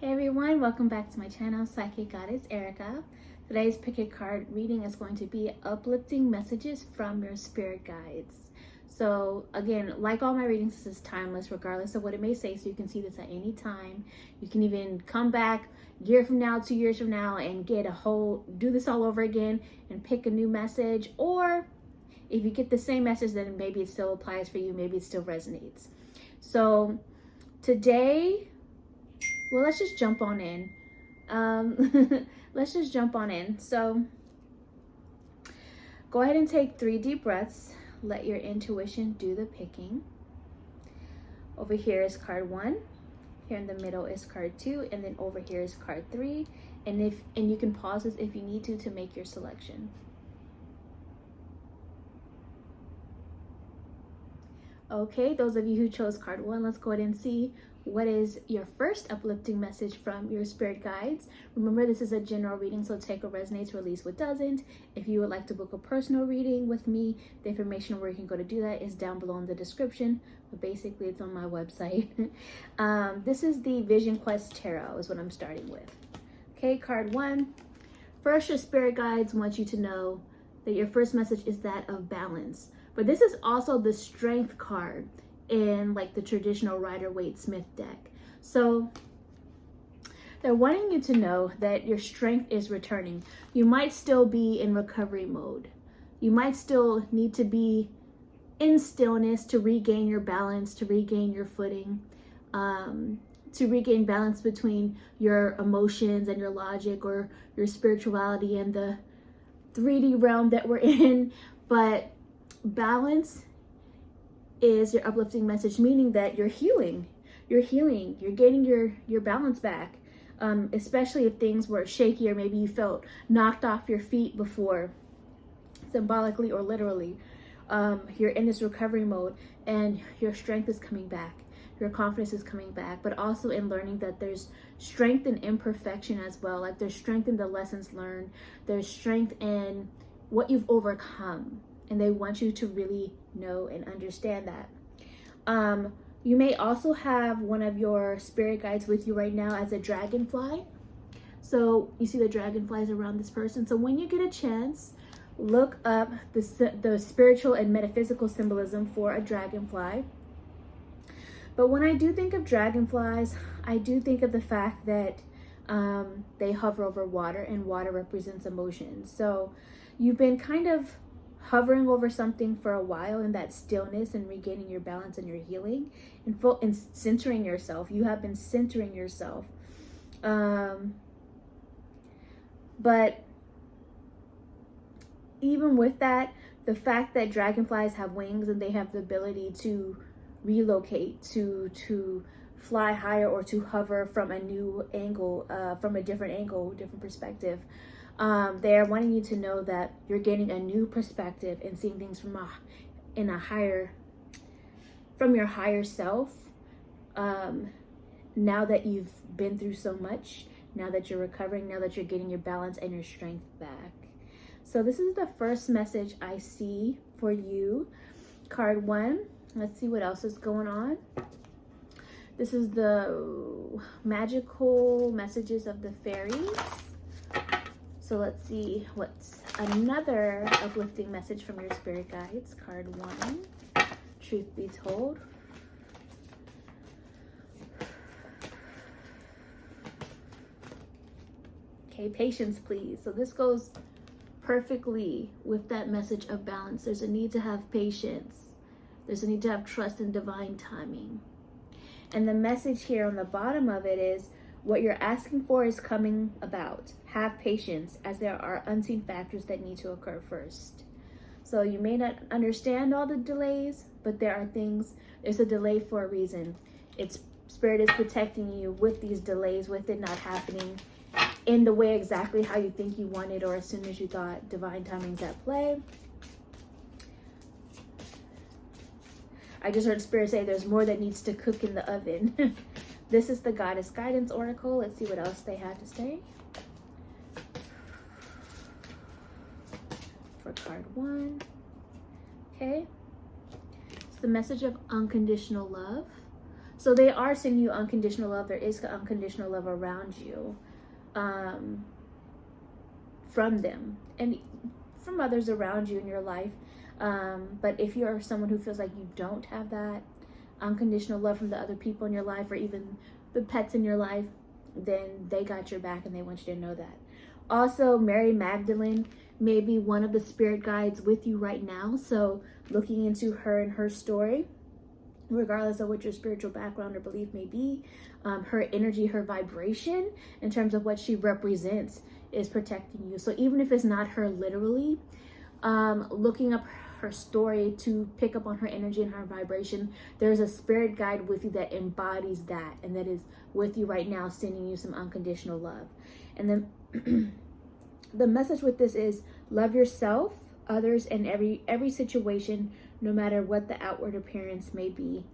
Hey everyone, welcome back to my channel, Psychic Goddess Erica. Today's pick a card reading is going to be uplifting messages from your spirit guides. So again, like all my readings, this is timeless regardless of what it may say, so you can see this at any time. You can even come back a year from now, 2 years from now, and do this all over again and pick a new message. Or if you get the same message, then maybe it still applies for you, maybe it still resonates. So today, well, let's just jump on in. Let's just jump on in. So go ahead and take 3 deep breaths. Let your intuition do the picking. Over here is card 1. Here in the middle is card 2. And then over here is card 3. And you can pause this if you need to make your selection. Okay, those of you who chose card 1, let's go ahead and see what is your first uplifting message from your spirit guides. Remember, this is a general reading, so take what resonates, release what doesn't. If you would like to book a personal reading with me, the information where you can go to do that is down below in the description, but basically it's on my website. This is the Vision Quest Tarot is what I'm starting with. Okay, card 1. First, your spirit guides want you to know that your first message is that of balance. But this is also the strength card in like the traditional Rider-Waite-Smith deck. So they're wanting you to know that your strength is returning. You might still be in recovery mode. You might still need to be in stillness to regain your balance, to regain your footing, to regain balance between your emotions and your logic, or your spirituality and the 3D realm that we're in. But balance is your uplifting message, meaning that you're healing, you're gaining your balance back, especially if things were shaky or maybe you felt knocked off your feet before, symbolically or literally. You're in this recovery mode and your strength is coming back, your confidence is coming back, but also in learning that there's strength in imperfection as well. Like there's strength in the lessons learned, there's strength in what you've overcome. And they want you to really know and understand that. You may also have one of your spirit guides with you right now as a dragonfly. So you see the dragonflies around this person. So when you get a chance, look up the spiritual and metaphysical symbolism for a dragonfly. But when I do think of dragonflies, I do think of the fact that they hover over water, and water represents emotions. So you've been kind of hovering over something for a while in that stillness and regaining your balance and your healing and centering yourself. You have been centering yourself. But even with that, the fact that dragonflies have wings and they have the ability to relocate, to fly higher, or to hover from a new angle, from a different angle, different perspective. They are wanting you to know that you're gaining a new perspective and seeing things from your higher self. Now that you've been through so much, now that you're recovering, now that you're getting your balance and your strength back. So this is the first message I see for you. Card 1. Let's see what else is going on. This is the magical messages of the fairies. So let's see what's another uplifting message from your spirit guides. Card 1, truth be told. Okay, patience, please. So this goes perfectly with that message of balance. There's a need to have patience. There's a need to have trust in divine timing. And the message here on the bottom of it is, what you're asking for is coming about. Have patience, as there are unseen factors that need to occur first. So you may not understand all the delays, but there's a delay for a reason. Spirit is protecting you with these delays, with it not happening in the way exactly how you think you wanted or as soon as you thought. Divine timing's at play. I just heard Spirit say there's more that needs to cook in the oven. This is the Goddess Guidance Oracle. Let's see what else they have to say. For card 1. Okay. It's the message of unconditional love. So they are sending you unconditional love. There is unconditional love around you, from them and from others around you in your life. But if you're someone who feels like you don't have that unconditional love from the other people in your life, or even the pets in your life, then they got your back and they want you to know that. Also, Mary Magdalene may be one of the spirit guides with you right now. So looking into her and her story, regardless of what your spiritual background or belief may be, her energy, her vibration in terms of what she represents is protecting you. So even if it's not her literally, looking up her story to pick up on her energy and her vibration, there's a spirit guide with you that embodies that and that is with you right now, sending you some unconditional love. And then the message with this is love yourself, others, and every situation, no matter what the outward appearance may be.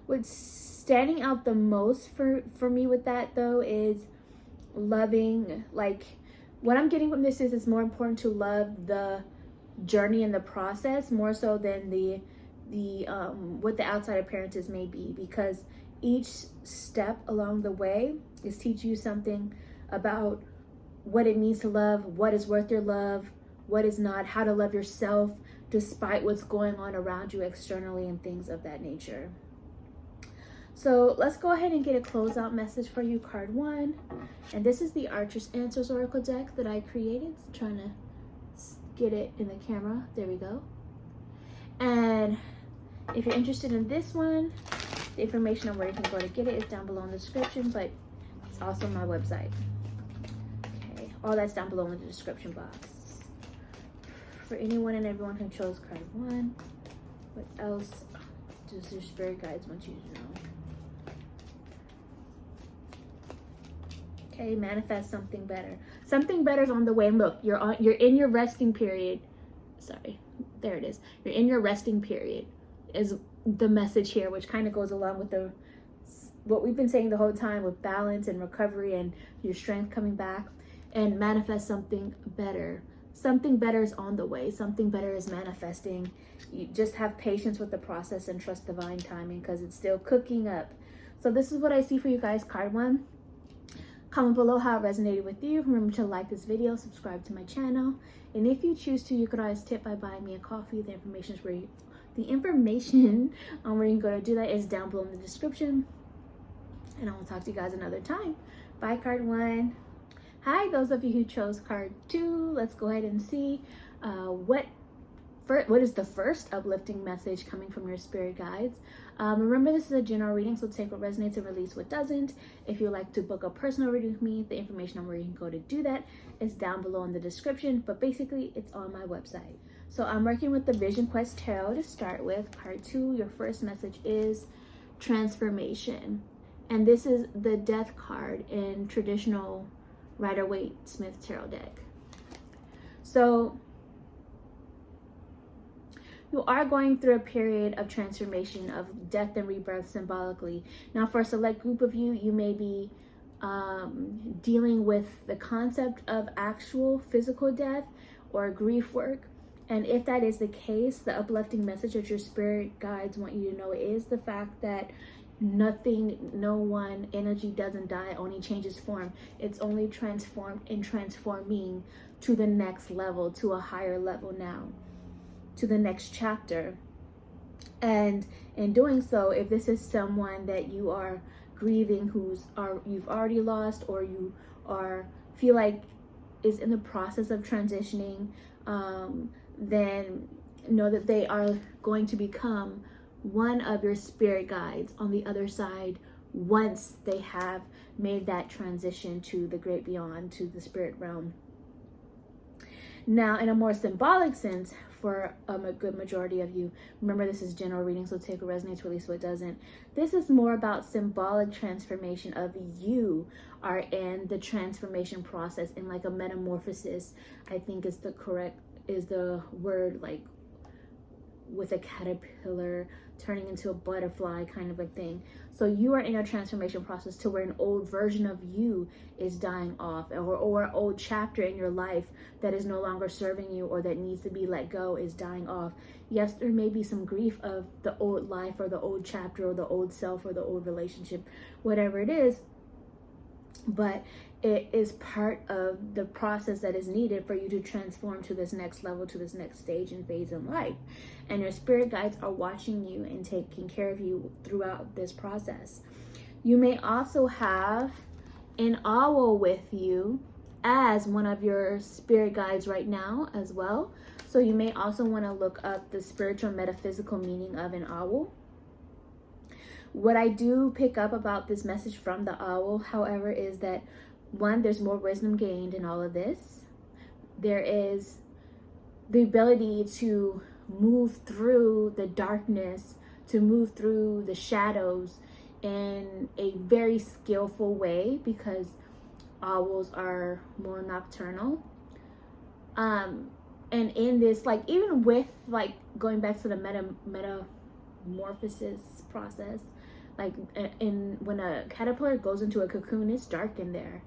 What's standing out the most for me with that though is loving, like, what I'm getting from this is it's more important to love the journey and the process more so than the what the outside appearances may be, because each step along the way is teaching you something about what it means to love, what is worth your love, what is not, how to love yourself despite what's going on around you externally and things of that nature. So let's go ahead and get a closeout message for you, card 1. And this is the Archer's Answers Oracle deck that I created. Trying to get it in the camera. There we go. And if you're interested in this one, the information on where you can go to get it is down below in the description, but it's also on my website. Okay, all that's down below in the description box. For anyone and everyone who chose card 1, what else does your spirit guides want you to know? Okay, manifest something better. Something better is on the way. And look, you're in your resting period. Sorry, there it is. You're in your resting period is the message here, which kind of goes along with what we've been saying the whole time with balance and recovery and your strength coming back. And manifest something better. Something better is on the way. Something better is manifesting. You just have patience with the process and trust divine timing, because it's still cooking up. So this is what I see for you guys, card 1. Comment below how it resonated with you. Remember to like this video, subscribe to my channel, and if you choose to, you could always tip by buying me a coffee. The information on where you can go to do that is down below in the description. And I will talk to you guys another time. Bye, card 1. Hi, those of you who chose card 2. Let's go ahead and see what is the first uplifting message coming from your spirit guides. Remember, this is a general reading, so take what resonates and release what doesn't. If you'd like to book a personal reading with me, the information on where you can go to do that is down below in the description, but basically it's on my website. So I'm working with the Vision Quest Tarot to start with. Card 2, your first message is transformation. And this is the Death card in traditional Rider-Waite-Smith tarot deck. So you are going through a period of transformation, of death and rebirth symbolically. Now, for a select group of you, you may be dealing with the concept of actual physical death or grief work. And if that is the case, the uplifting message that your spirit guides want you to know is the fact that no one energy doesn't die, only changes form. It's only transformed and transforming to the next level, to a higher level now, to the next chapter. And in doing so, if this is someone that you are grieving, you've already lost, or you feel like is in the process of transitioning, then know that they are going to become one of your spirit guides on the other side once they have made that transition to the great beyond, to the spirit realm. Now, in a more symbolic sense, for a good majority of you, remember this is general reading, so take what resonates, release what doesn't. This is more about symbolic transformation of you are in the transformation process, in like a metamorphosis, I think is the word, like with a caterpillar turning into a butterfly kind of a thing. So you are in a transformation process to where an old version of you is dying off, or an old chapter in your life that is no longer serving you or that needs to be let go is dying off. Yes, there may be some grief of the old life or the old chapter or the old self or the old relationship, whatever it is, but it is part of the process that is needed for you to transform to this next level, to this next stage and phase in life. And your spirit guides are watching you and taking care of you throughout this process. You may also have an owl with you as one of your spirit guides right now as well. So you may also want to look up the spiritual metaphysical meaning of an owl. What I do pick up about this message from the owl, however, is that one, there's more wisdom gained in all of this. There is the ability to move through the darkness, to move through the shadows in a very skillful way, because owls are more nocturnal. And in this, like, even with like going back to the metamorphosis process, like when a caterpillar goes into a cocoon, it's dark in there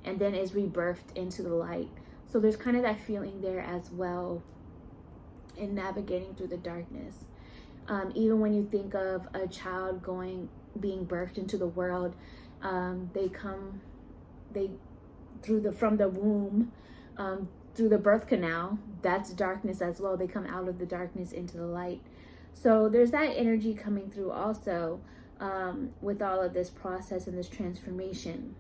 and then is rebirthed into the light. So there's kind of that feeling there as well in navigating through the darkness. Even when you think of a child being birthed into the world, from the womb, through the birth canal, that's darkness as well. They come out of the darkness into the light. So there's that energy coming through also with all of this process and this transformation.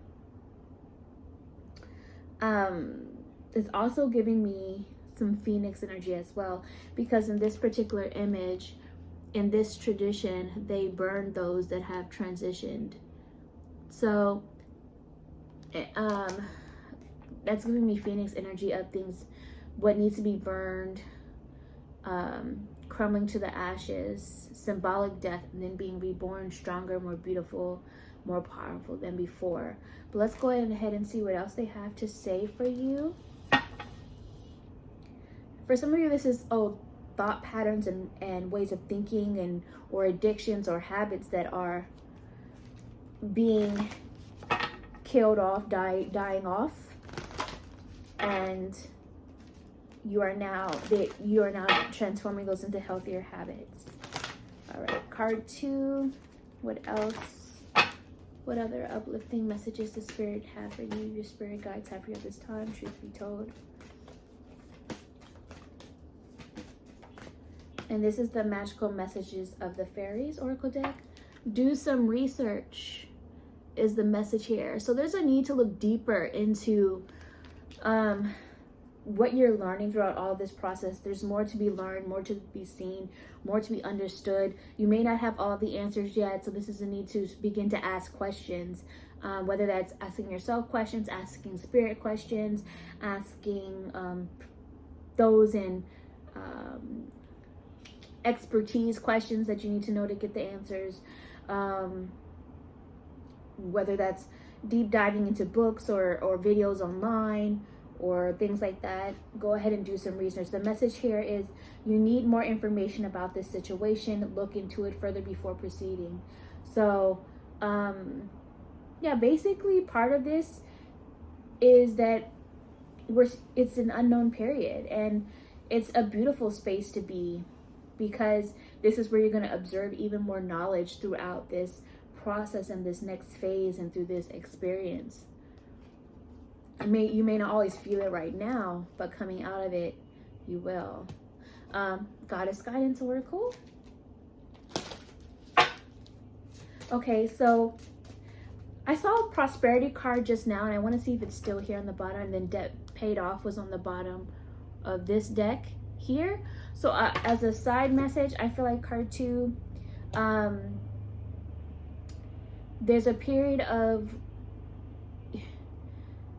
It's also giving me some phoenix energy as well, because in this particular image, in this tradition, they burn those that have transitioned. So that's giving me phoenix energy of things, what needs to be burned, crumbling to the ashes, symbolic death, and then being reborn stronger, more beautiful, more powerful than before. But let's go ahead and see what else they have to say for you. For some of you, this is thought patterns and ways of thinking or addictions or habits that are being killed off, dying off, and you are now transforming those into healthier habits. All right, card 2. What else? What other uplifting messages does Spirit have for you? Your spirit guides have for you at this time, truth be told. And this is the magical messages of the fairies oracle deck. Do some research is the message here. So there's a need to look deeper into what you're learning throughout all this process. There's more to be learned, more to be seen, more to be understood. You may not have all the answers yet, so this is a need to begin to ask questions, whether that's asking yourself questions, asking spirit questions, asking those in expertise questions that you need to know to get the answers, whether that's deep diving into books or videos online or things like that. Go ahead and do some research. The message here is you need more information about this situation. Look into it further before proceeding. So yeah, basically part of this is that it's an unknown period, and it's a beautiful space to be, because this is where you're going to observe even more knowledge throughout this process and this next phase and through this experience. You may not always feel it right now, but coming out of it, you will. Goddess Guidance Oracle. Okay, so I saw a prosperity card just now, and I want to see if it's still here on the bottom, and then debt paid off was on the bottom of this deck here. So as a side message, I feel like card 2, there's a period of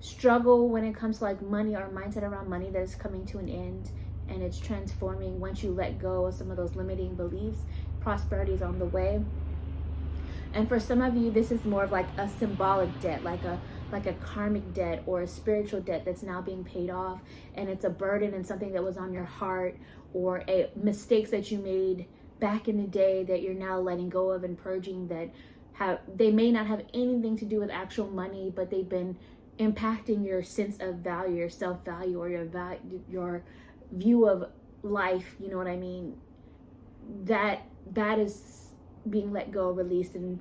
struggle when it comes to like money or mindset around money that is coming to an end, and it's transforming once you let go of some of those limiting beliefs. Prosperity is on the way. And for some of you, this is more of like a symbolic debt, like a karmic debt or a spiritual debt that's now being paid off, and it's a burden and something that was on your heart, or mistakes that you made back in the day that you're now letting go of and purging, that they may not have anything to do with actual money, but they've been impacting your sense of value, your self-value, or your view of life, you know what I mean? That is being let go, released, and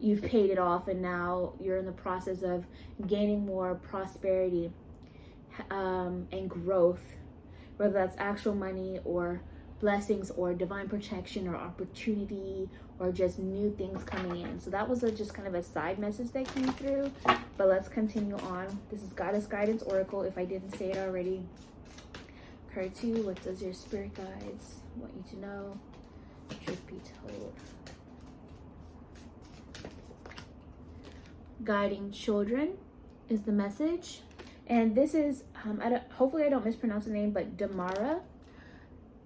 you've paid it off, and now you're in the process of gaining more prosperity and growth, whether that's actual money or blessings or divine protection or opportunity or just new things coming in. So that was just kind of a side message that came through, but let's continue on. This is Goddess Guidance Oracle, if I didn't say it already. Card 2, what does your spirit guides want you to know? Truth be told. Guiding children is the message, and this is hopefully I don't mispronounce the name, but Damara.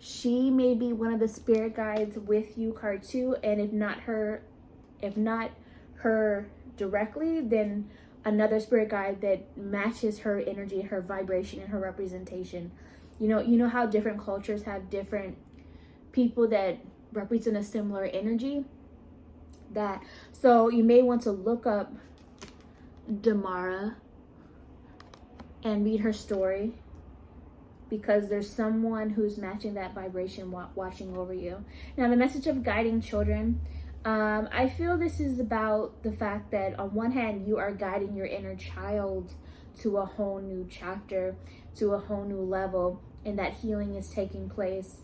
She may be one of the spirit guides with you, card 2, and if not her directly, then another spirit guide that matches her energy, her vibration, and her representation. You know how different cultures have different people that represent a similar energy. So you may want to look up Damara and read her story, because there's someone who's matching that vibration watching over you. Now, the message of guiding children, I feel this is about the fact that on one hand, you are guiding your inner child to a whole new chapter, to a whole new level, and that healing is taking place.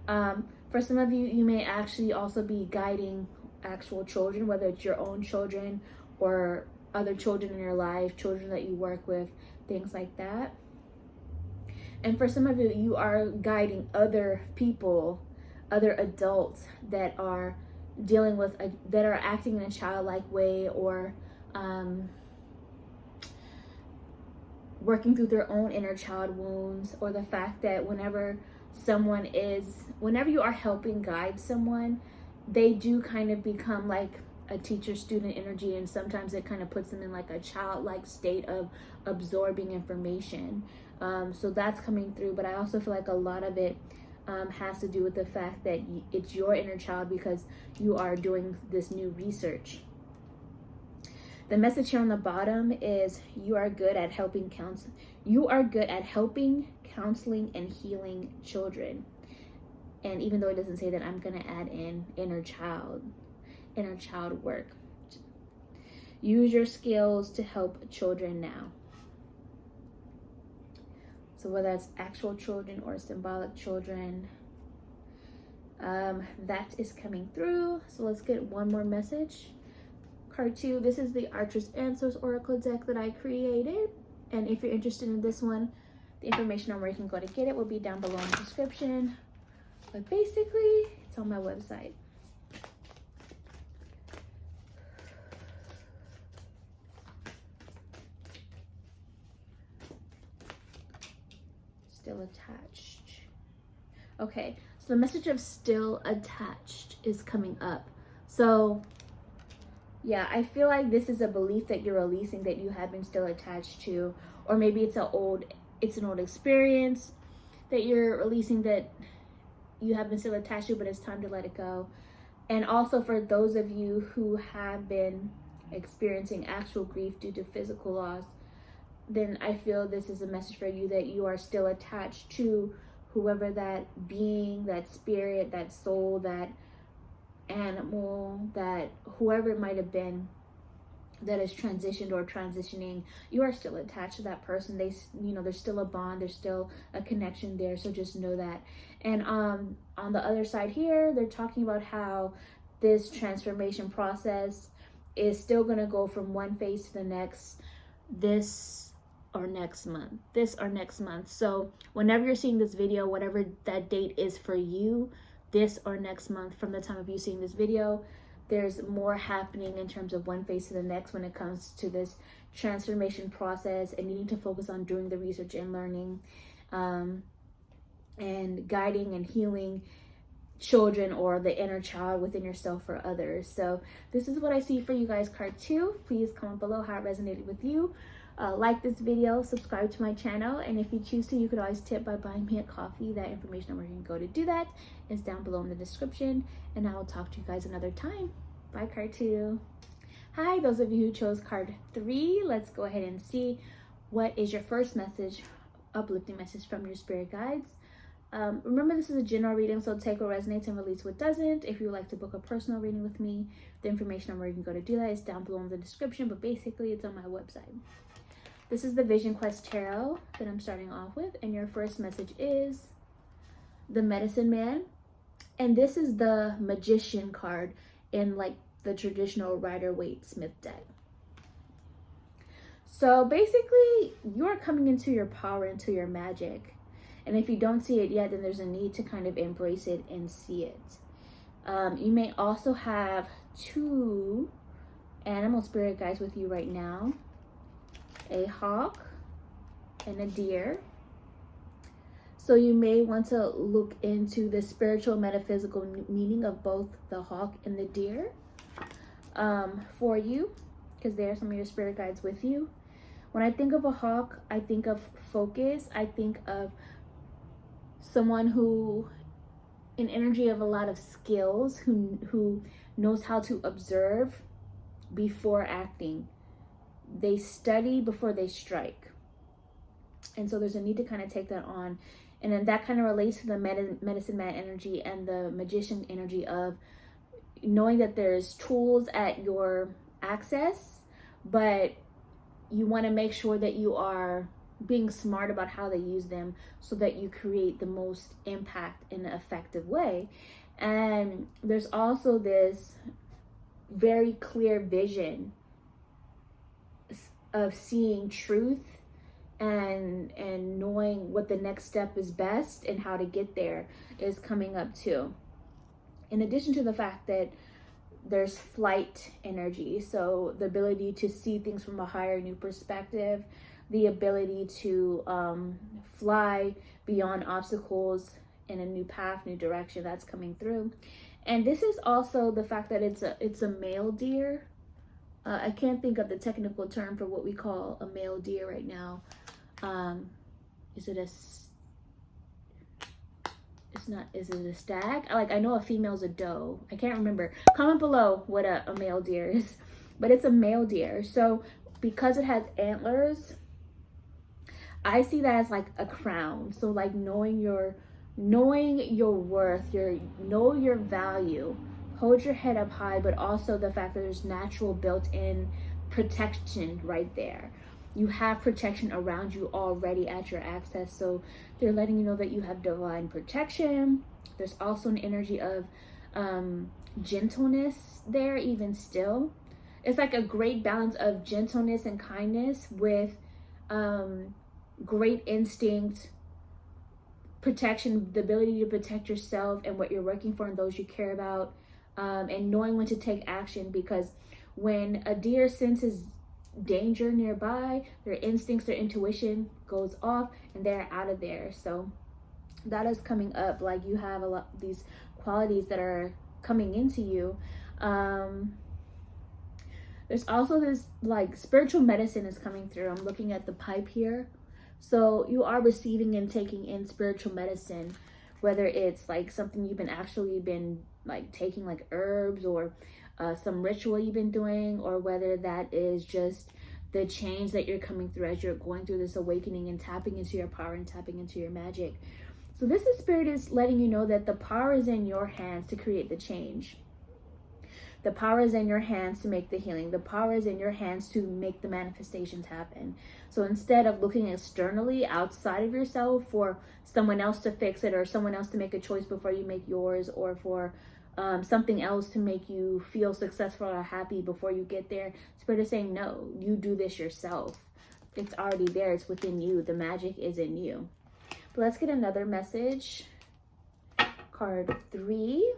For some of you, you may actually also be guiding actual children, whether it's your own children or other children in your life, children that you work with, things like that. And for some of you, you are guiding other people, other adults that are dealing with, that are acting in a childlike way, or working through their own inner child wounds, or the fact that whenever you are helping guide someone, they do kind of become like a teacher-student energy, and sometimes it kind of puts them in like a childlike state of absorbing information. So that's coming through, but I also feel like a lot of it has to do with the fact that it's your inner child, because you are doing this new research. The message here on the bottom is you are good at helping counseling and healing children. And even though it doesn't say that, I'm going to add in inner child work. Use your skills to help children now. So whether that's actual children or symbolic children, that is coming through. So let's get one more message. Card 2, this is the Archer's Answers Oracle deck that I created. And if you're interested in this one, the information on where you can go to get it will be down below in the description. But basically, it's on my website. Still attached. Okay, so the message of still attached is coming up. So yeah, I feel like this is a belief that you're releasing, that you have been still attached to, or maybe it's an old experience that you're releasing, that you have been still attached to, but it's time to let it go. And also for those of you who have been experiencing actual grief due to physical loss, then I feel this is a message for you that you are still attached to whoever that being, that spirit, that soul, that animal, that whoever it might have been that is transitioned or transitioning. You are still attached to that person. There's still a bond, there's still a connection there. So just know that. And on the other side here, they're talking about how this transformation process is still going to go from one phase to the next, this or next month. So whenever you're seeing this video, whatever that date is for you, this or next month from the time of you seeing this video, there's more happening in terms of one phase to the next when it comes to this transformation process, and needing to focus on doing the research and learning and guiding and healing children or the inner child within yourself or others. So this is what I see for you guys, card 2. Please comment below how it resonated with you. Like this video, subscribe to my channel, and if you choose to, you could always tip by buying me a coffee. That information on where you can go to do that is down below in the description, and I will talk to you guys another time. Bye, card 2. Hi, those of you who chose card 3, let's go ahead and see what is your first message, uplifting message from your spirit guides. Remember, this is a general reading, so take what resonates and release what doesn't. If you would like to book a personal reading with me, the information on where you can go to do that is down below in the description, but basically it's on my website. This is the Vision Quest Tarot that I'm starting off with, and your first message is the Medicine Man. And this is the Magician card in like the traditional Rider-Waite-Smith deck. So basically, you're coming into your power, into your magic. And if you don't see it yet, then there's a need to kind of embrace it and see it. You may also have 2 animal spirit guides with you right now. A hawk and a deer. So you may want to look into the spiritual metaphysical meaning of both the hawk and the deer for you, because they are some of your spirit guides with you. When I think of a hawk, I think of focus. I think of someone who, an energy of a lot of skills, who knows how to observe before acting. They study before they strike. And so there's a need to kind of take that on. And then that kind of relates to the medicine man energy and the magician energy of knowing that there's tools at your access, but you want to make sure that you are being smart about how they use them so that you create the most impact in an effective way. And there's also this very clear vision of seeing truth and knowing what the next step is best and how to get there is coming up too. In addition to the fact that there's flight energy, so the ability to see things from a higher new perspective, the ability to fly beyond obstacles in a new path, new direction, that's coming through. And this is also the fact that it's a male deer. I can't think of the technical term for what we call a male deer right now. Is it a stag? I know a female's a doe. I can't remember. Comment below what a male deer is. But it's a male deer. So because it has antlers, I see that as like a crown. So like knowing your worth, know your value. Hold your head up high, but also the fact that there's natural built-in protection right there. You have protection around you already at your access. So they're letting you know that you have divine protection. There's also an energy of gentleness there, even still. It's like a great balance of gentleness and kindness with great instinct, protection, the ability to protect yourself and what you're working for and those you care about. And knowing when to take action, because when a deer senses danger nearby, their instincts, their intuition goes off and they're out of there. So that is coming up. Like you have a lot of these qualities that are coming into you. There's also this like spiritual medicine is coming through. I'm looking at the pipe here. So you are receiving and taking in spiritual medicine, whether it's like something you've been like taking like herbs or some ritual you've been doing, or whether that is just the change that you're coming through as you're going through this awakening and tapping into your power and tapping into your magic. So this is spirit is letting you know that the power is in your hands to create the change. The power is in your hands to make the healing. The power is in your hands to make the manifestations happen. So instead of looking externally outside of yourself for someone else to fix it or someone else to make a choice before you make yours, or for something else to make you feel successful or happy before you get there, Spirit is saying, no, you do this yourself. It's already there. It's within you. The magic is in you. But let's get another message. Card 3.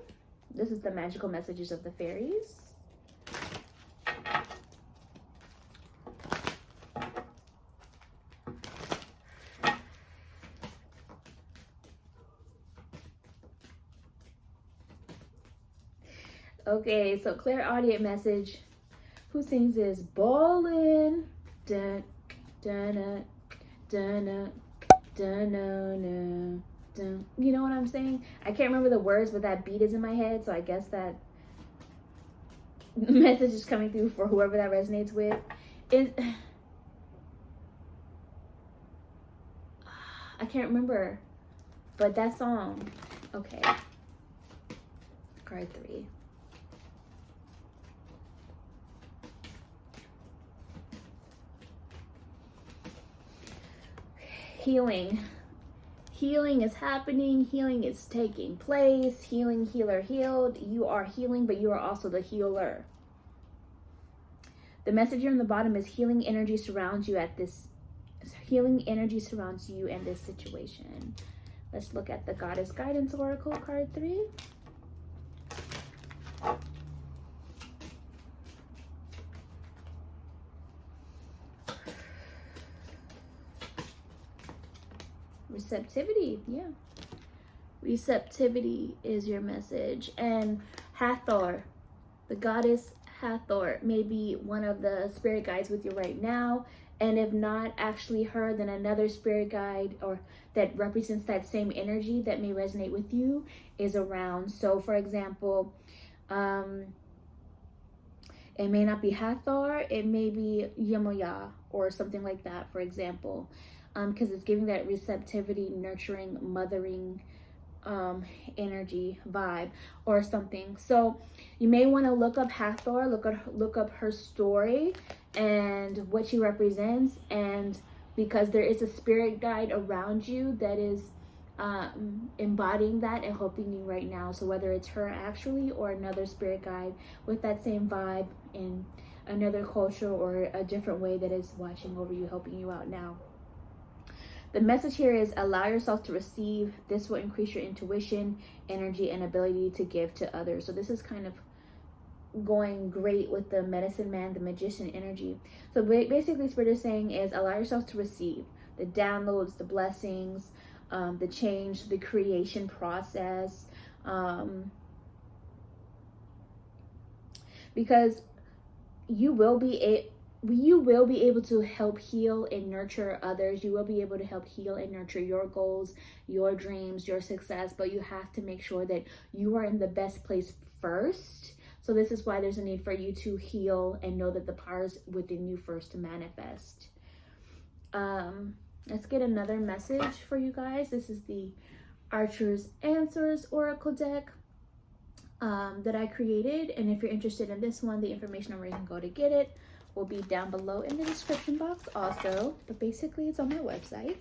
This is the magical messages of the fairies. Okay, so clairaudient message. Who sings this? Ballin'. Dun, Dun, dun, dun, dun, dun. You know what I'm saying? I can't remember the words, but that beat is in my head, so I guess that message is coming through for whoever that resonates with. I can't remember, but that song. Okay. Card 3. Healing. Healing is happening. Healing is taking place. Healing, healer, healed. You are healing, but you are also the healer. The message here on the bottom is healing energy surrounds you at this. Healing energy surrounds you in this situation. Let's look at the Goddess Guidance Oracle, card 3. Receptivity, yeah. Receptivity is your message. And Hathor, the goddess Hathor, may be one of the spirit guides with you right now. And if not actually her, then another spirit guide or that represents that same energy that may resonate with you is around. So for example, it may not be Hathor, it may be Yemoya or something like that, for example. Because it's giving that receptivity, nurturing, mothering energy vibe or something. So you may want to look up Hathor, look up her story and what she represents, and because there is a spirit guide around you that is embodying that and helping you right now. So whether it's her actually or another spirit guide with that same vibe in another culture or a different way that is watching over you, helping you out now. The message here is allow yourself to receive. This will increase your intuition, energy, and ability to give to others. So this is kind of going great with the medicine man, the magician energy. So basically Spirit is saying is allow yourself to receive the downloads, the blessings, the change, the creation process. Because you will be able to help heal and nurture others. You will be able to help heal and nurture your goals, your dreams, your success, but you have to make sure that you are in the best place first. So this is why there's a need for you to heal and know that the power is within you first to manifest. Let's get another message for you guys. This is the Archer's Answers Oracle deck that I created. And if you're interested in this one, the information on where you can go to get it will be down below in the description box also, but basically it's on my website.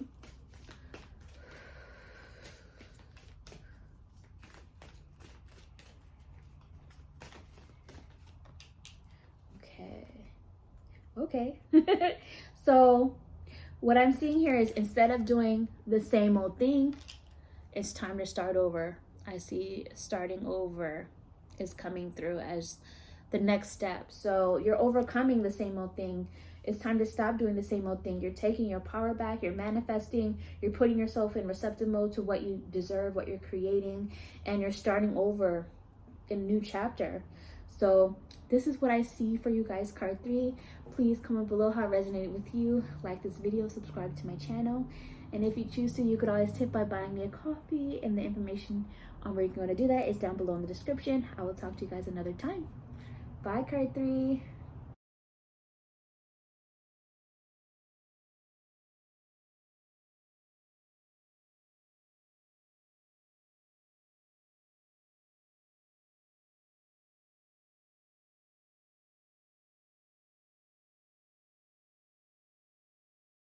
Okay. So what I'm seeing here is instead of doing the same old thing, it's time to start over. I see starting over is coming through as the next step. So you're overcoming the same old thing. It's time to stop doing the same old thing. You're taking your power back. You're manifesting. You're putting yourself in receptive mode to what you deserve, what you're creating, and you're starting over in a new chapter. So this is what I see for you guys, card 3. Please comment below how it resonated with you. Like this video, subscribe to my channel. And if you choose to, you could always tip by buying me a coffee, and the information on where you're going to do that is down below in the description. I will talk to you guys another time. Bye, card 3.